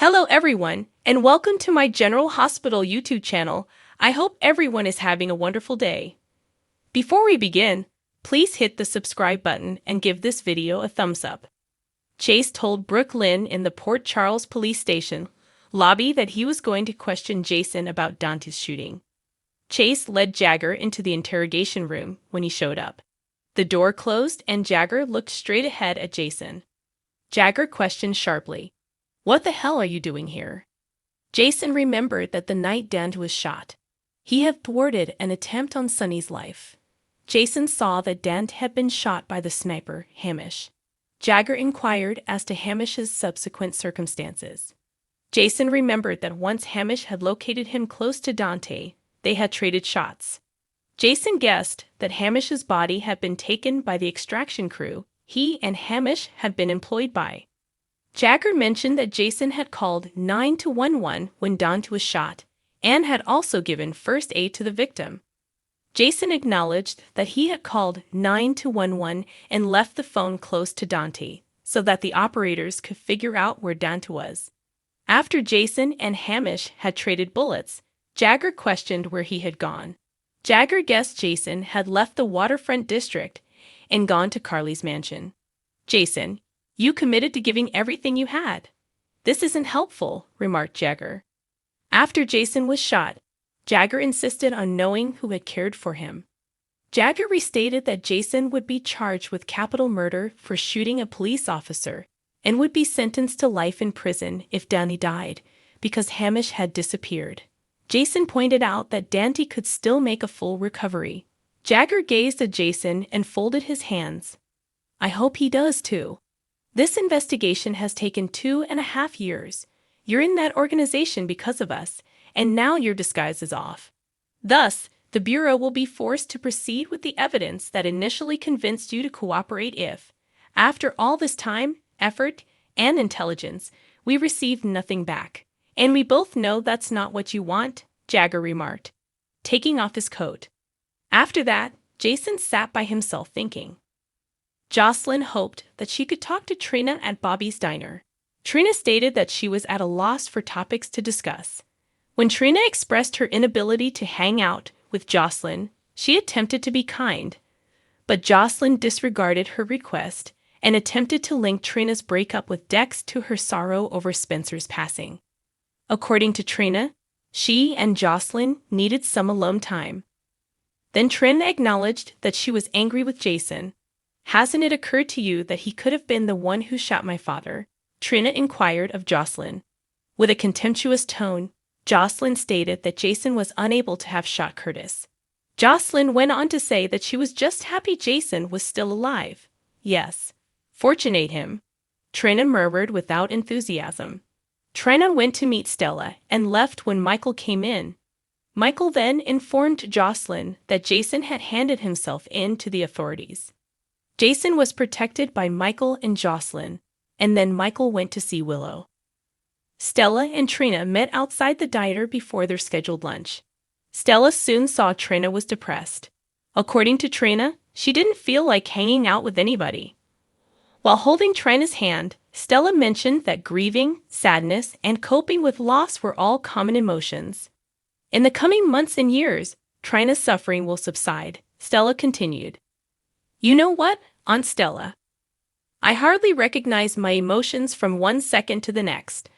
Hello everyone, and welcome to my General Hospital YouTube channel. I hope everyone is having a wonderful day. Before we begin, please hit the subscribe button and give this video a thumbs up. Chase told Brooke Lynn in the Port Charles police station lobby that he was going to question Jason about Dante's shooting. Chase led Jagger into the interrogation room when he showed up. The door closed and Jagger looked straight ahead at Jason. Jagger questioned sharply, "What the hell are you doing here?" Jason remembered that the night Dante was shot, he had thwarted an attempt on Sonny's life. Jason saw that Dante had been shot by the sniper, Hamish. Jagger inquired as to Hamish's subsequent circumstances. Jason remembered that once Hamish had located him close to Dante, they had traded shots. Jason guessed that Hamish's body had been taken by the extraction crew he and Hamish had been employed by. Jagger mentioned that Jason had called 911 when Dante was shot and had also given first aid to the victim. Jason acknowledged that he had called 911 and left the phone close to Dante so that the operators could figure out where Dante was. After Jason and Hamish had traded bullets, Jagger questioned where he had gone. Jagger guessed Jason had left the waterfront district and gone to Carly's mansion. "Jason, you committed to giving everything you had." "This isn't helpful," remarked Jagger. After Jason was shot, Jagger insisted on knowing who had cared for him. Jagger restated that Jason would be charged with capital murder for shooting a police officer and would be sentenced to life in prison if Dante died, because Hamish had disappeared. Jason pointed out that Dante could still make a full recovery. Jagger gazed at Jason and folded his hands. "I hope he does too. This investigation has taken 2.5 years. You're in that organization because of us, and now your disguise is off. Thus, the Bureau will be forced to proceed with the evidence that initially convinced you to cooperate if, after all this time, effort, and intelligence, we received nothing back. And we both know that's not what you want," Jagger remarked, taking off his coat. After that, Jason sat by himself thinking. Jocelyn hoped that she could talk to Trina at Bobby's diner. Trina stated that she was at a loss for topics to discuss. When Trina expressed her inability to hang out with Jocelyn, she attempted to be kind, but Jocelyn disregarded her request and attempted to link Trina's breakup with Dex to her sorrow over Spencer's passing. According to Trina, she and Jocelyn needed some alone time. Then Trina acknowledged that she was angry with Jason. "Hasn't it occurred to you that he could have been the one who shot my father?" Trina inquired of Jocelyn. With a contemptuous tone, Jocelyn stated that Jason was unable to have shot Curtis. Jocelyn went on to say that she was just happy Jason was still alive. "Yes, fortunate him," Trina murmured without enthusiasm. Trina went to meet Stella and left when Michael came in. Michael then informed Jocelyn that Jason had handed himself in to the authorities. Jason was protected by Michael and Jocelyn, and then Michael went to see Willow. Stella and Trina met outside the diner before their scheduled lunch. Stella soon saw Trina was depressed. According to Trina, she didn't feel like hanging out with anybody. While holding Trina's hand, Stella mentioned that grieving, sadness, and coping with loss were all common emotions. "In the coming months and years, Trina's suffering will subside," Stella continued. "You know what, Aunt Stella? I hardly recognize my emotions from one second to the next.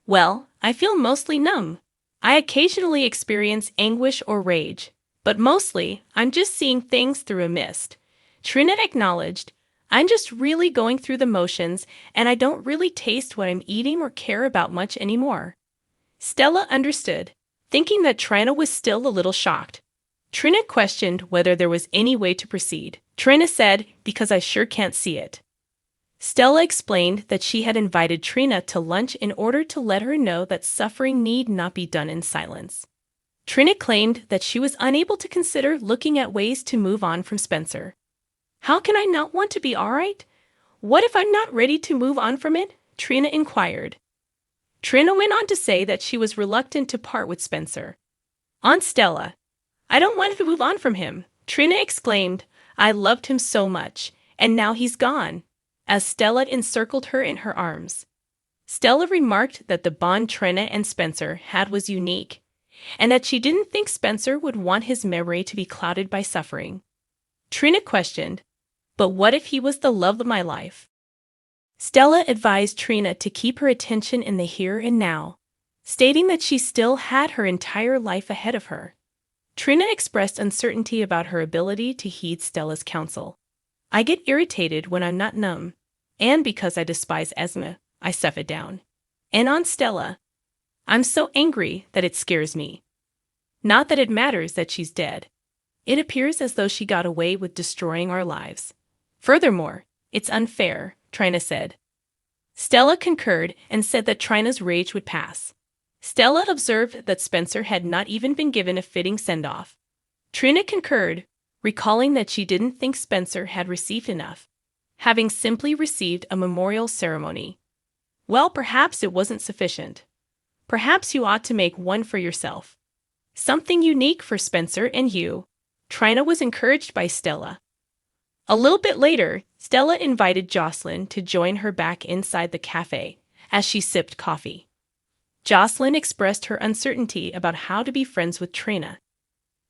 Well, I feel mostly numb. I occasionally experience anguish or rage, but mostly I'm just seeing things through a mist." Trina acknowledged, "I'm just really going through the motions, and I don't really taste what I'm eating or care about much anymore." Stella understood, thinking that Trina was still a little shocked. Trina questioned whether there was any way to proceed. Trina said, "Because I sure can't see it." Stella explained that she had invited Trina to lunch in order to let her know that suffering need not be done in silence. Trina claimed that she was unable to consider looking at ways to move on from Spencer. "How can I not want to be all right? What if I'm not ready to move on from it?" Trina inquired. Trina went on to say that she was reluctant to part with Spencer. "Aunt Stella, I don't want to move on from him," Trina exclaimed. "I loved him so much, and now he's gone," as Stella encircled her in her arms. Stella remarked that the bond Trina and Spencer had was unique, and that she didn't think Spencer would want his memory to be clouded by suffering. Trina questioned, "But what if he was the love of my life?" Stella advised Trina to keep her attention in the here and now, stating that she still had her entire life ahead of her. Trina expressed uncertainty about her ability to heed Stella's counsel. "I get irritated when I'm not numb, and because I despise Esme, I stuff it down. And on Stella, I'm so angry that it scares me. Not that it matters that she's dead. It appears as though she got away with destroying our lives. Furthermore, it's unfair," Trina said. Stella concurred and said that Trina's rage would pass. Stella observed that Spencer had not even been given a fitting send-off. Trina concurred, recalling that she didn't think Spencer had received enough, having simply received a memorial ceremony. "Well, perhaps it wasn't sufficient. Perhaps you ought to make one for yourself. Something unique for Spencer and you." Trina was encouraged by Stella. A little bit later, Stella invited Jocelyn to join her back inside the cafe as she sipped coffee. Jocelyn expressed her uncertainty about how to be friends with Trina.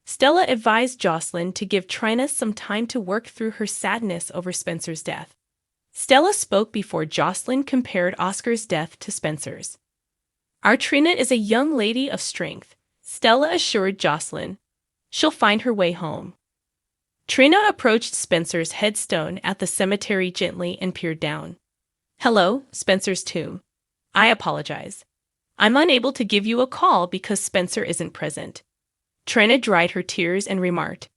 Stella advised Jocelyn to give Trina some time to work through her sadness over Spencer's death. Stella spoke before Jocelyn compared Oscar's death to Spencer's. "Our Trina is a young lady of strength," Stella assured Jocelyn. "She'll find her way home." Trina approached Spencer's headstone at the cemetery gently and peered down. "Hello, Spencer's tomb. I apologize. I'm unable to give you a call because Spencer isn't present." Trina dried her tears and remarked,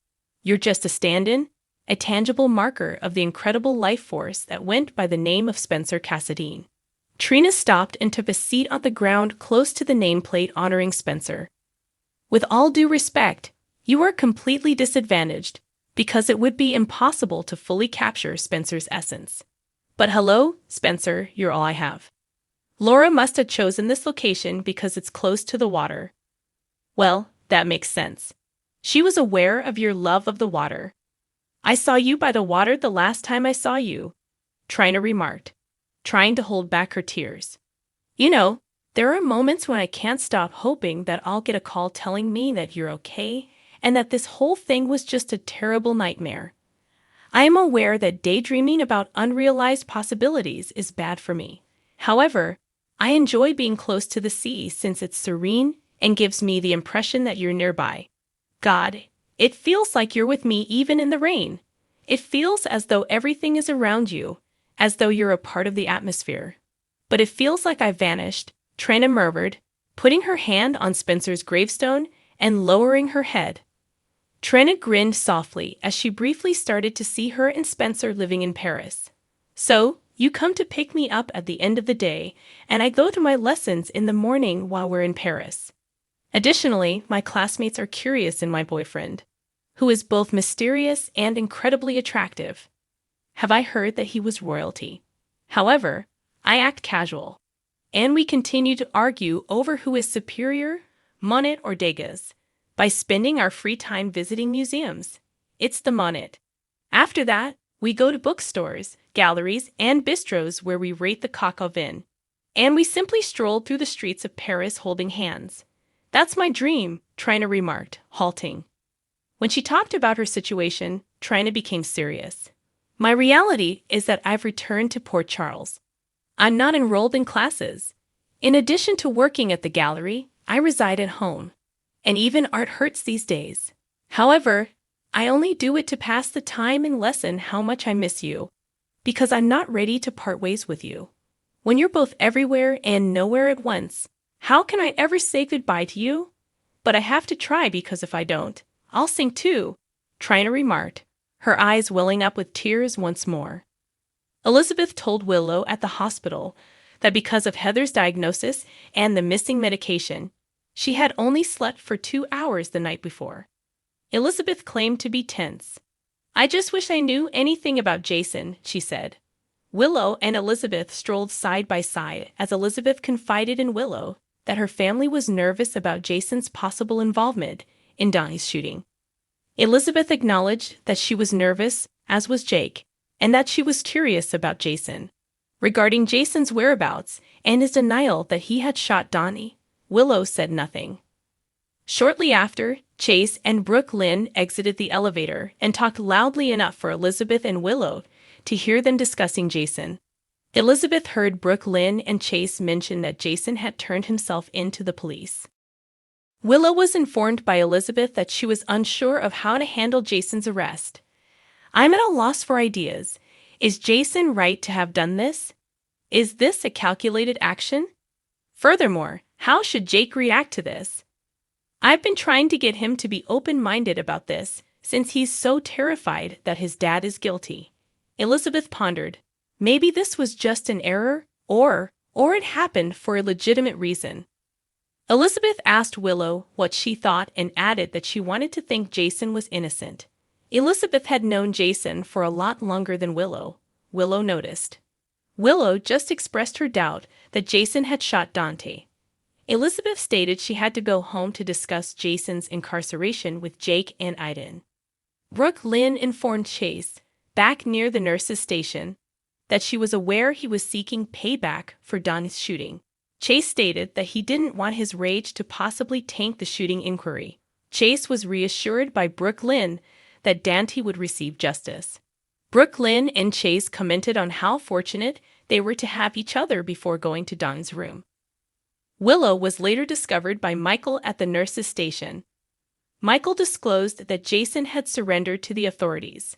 "You're just a stand-in, a tangible marker of the incredible life force that went by the name of Spencer Cassadine." Trina stopped and took a seat on the ground close to the nameplate honoring Spencer. "With all due respect, you are completely disadvantaged, because it would be impossible to fully capture Spencer's essence. But hello, Spencer, you're all I have. Laura must have chosen this location because it's close to the water." "Well, that makes sense. She was aware of your love of the water. I saw you by the water the last time I saw you," Trina remarked, trying to hold back her tears. "You know, there are moments when I can't stop hoping that I'll get a call telling me that you're okay and that this whole thing was just a terrible nightmare. I am aware that daydreaming about unrealized possibilities is bad for me. However, I enjoy being close to the sea since it's serene and gives me the impression that you're nearby. God, it feels like you're with me even in the rain. It feels as though everything is around you, as though you're a part of the atmosphere. But it feels like I vanished," Trina murmured, putting her hand on Spencer's gravestone and lowering her head. Trina grinned softly as she briefly started to see her and Spencer living in Paris. "So, you come to pick me up at the end of the day, and I go to my lessons in the morning while we're in Paris. Additionally, my classmates are curious in my boyfriend, who is both mysterious and incredibly attractive. Have I heard that he was royalty? However, I act casual, and we continue to argue over who is superior, Monet or Degas, by spending our free time visiting museums. It's the Monet. After that, we go to bookstores, galleries, and bistros where we rate the coq au vin. And we simply stroll through the streets of Paris holding hands. That's my dream," Trina remarked, halting. When she talked about her situation, Trina became serious. "My reality is that I've returned to Port Charles. I'm not enrolled in classes. In addition to working at the gallery, I reside at home. And even art hurts these days. However, I only do it to pass the time and lessen how much I miss you, because I'm not ready to part ways with you. When you're both everywhere and nowhere at once, how can I ever say goodbye to you? But I have to try because if I don't, I'll sink too," Trina remarked, her eyes welling up with tears once more. Elizabeth told Willow at the hospital that because of Heather's diagnosis and the missing medication, she had only slept for 2 hours the night before. Elizabeth claimed to be tense. "I just wish I knew anything about Jason," she said. Willow and Elizabeth strolled side by side as Elizabeth confided in Willow that her family was nervous about Jason's possible involvement in Donnie's shooting. Elizabeth acknowledged that she was nervous, as was Jake, and that she was curious about Jason. regarding Jason's whereabouts and his denial that he had shot Donnie, Willow said nothing. Shortly after, Chase and Brooke Lynn exited the elevator and talked loudly enough for Elizabeth and Willow to hear them discussing Jason. Elizabeth heard Brooke Lynn and Chase mention that Jason had turned himself in to the police. Willow was informed by Elizabeth that she was unsure of how to handle Jason's arrest. "I'm at a loss for ideas. Is Jason right to have done this? Is this a calculated action? Furthermore, how should Jake react to this? I've been trying to get him to be open-minded about this since he's so terrified that his dad is guilty." Elizabeth pondered. Maybe this was just an error, or it happened for a legitimate reason. Elizabeth asked Willow what she thought and added that she wanted to think Jason was innocent. Elizabeth had known Jason for a lot longer than Willow. Willow noticed. Willow just expressed her doubt that Jason had shot Dante. Elizabeth stated she had to go home to discuss Jason's incarceration with Jake and Aiden. Brooke Lynn informed Chase, back near the nurse's station, that she was aware he was seeking payback for Donnie's shooting. Chase stated that he didn't want his rage to possibly taint the shooting inquiry. Chase was reassured by Brooke Lynn that Dante would receive justice. Brooke Lynn and Chase commented on how fortunate they were to have each other before going to Don's room. Willow was later discovered by Michael at the nurse's station. Michael disclosed that Jason had surrendered to the authorities.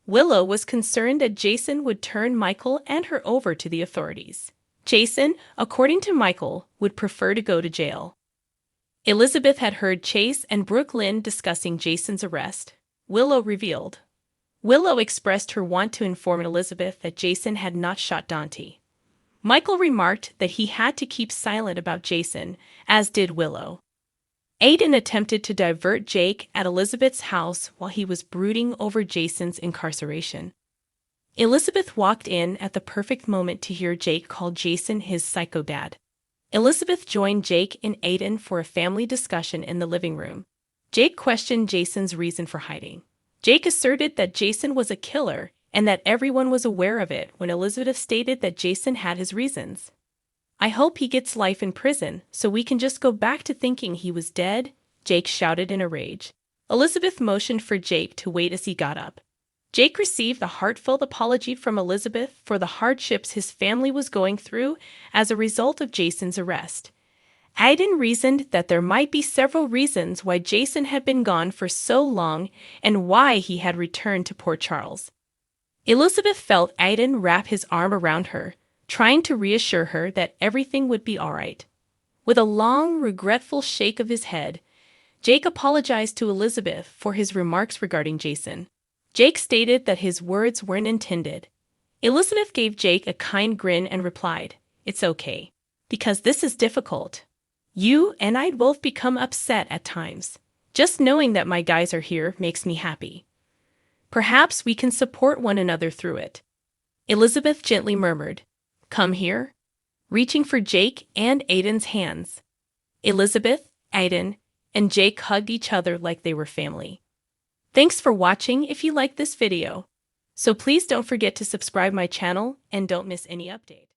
Willow was concerned that Jason would turn Michael and her over to the authorities. Jason, according to Michael, would prefer to go to jail. Elizabeth had heard Chase and Brooke Lynn discussing Jason's arrest. Willow revealed. Willow expressed her want to inform Elizabeth that Jason had not shot Dante. Michael remarked that he had to keep silent about Jason, as did Willow. Aiden attempted to divert Jake at Elizabeth's house while he was brooding over Jason's incarceration. Elizabeth walked in at the perfect moment to hear Jake call Jason his psycho dad. Elizabeth joined Jake and Aiden for a family discussion in the living room. Jake questioned Jason's reason for hiding. Jake asserted that Jason was a killer and that everyone was aware of it when Elizabeth stated that Jason had his reasons. "I hope he gets life in prison so we can just go back to thinking he was dead," Jake shouted in a rage. Elizabeth motioned for Jake to wait as he got up. Jake received a heartfelt apology from Elizabeth for the hardships his family was going through as a result of Jason's arrest. Aiden reasoned that there might be several reasons why Jason had been gone for so long and why he had returned to Port Charles. Elizabeth felt Aiden wrap his arm around her, trying to reassure her that everything would be all right. With a long, regretful shake of his head, Jake apologized to Elizabeth for his remarks regarding Jason. Jake stated that his words weren't intended. Elizabeth gave Jake a kind grin and replied, "It's okay, because this is difficult. You and I'd both become upset at times. Just knowing that my guys are here makes me happy. Perhaps we can support one another through it." Elizabeth gently murmured, "Come here," reaching for Jake and Aiden's hands. Elizabeth, Aiden, and Jake hugged each other like they were family. Thanks for watching if you liked this video. So please don't forget to subscribe my channel and don't miss any update.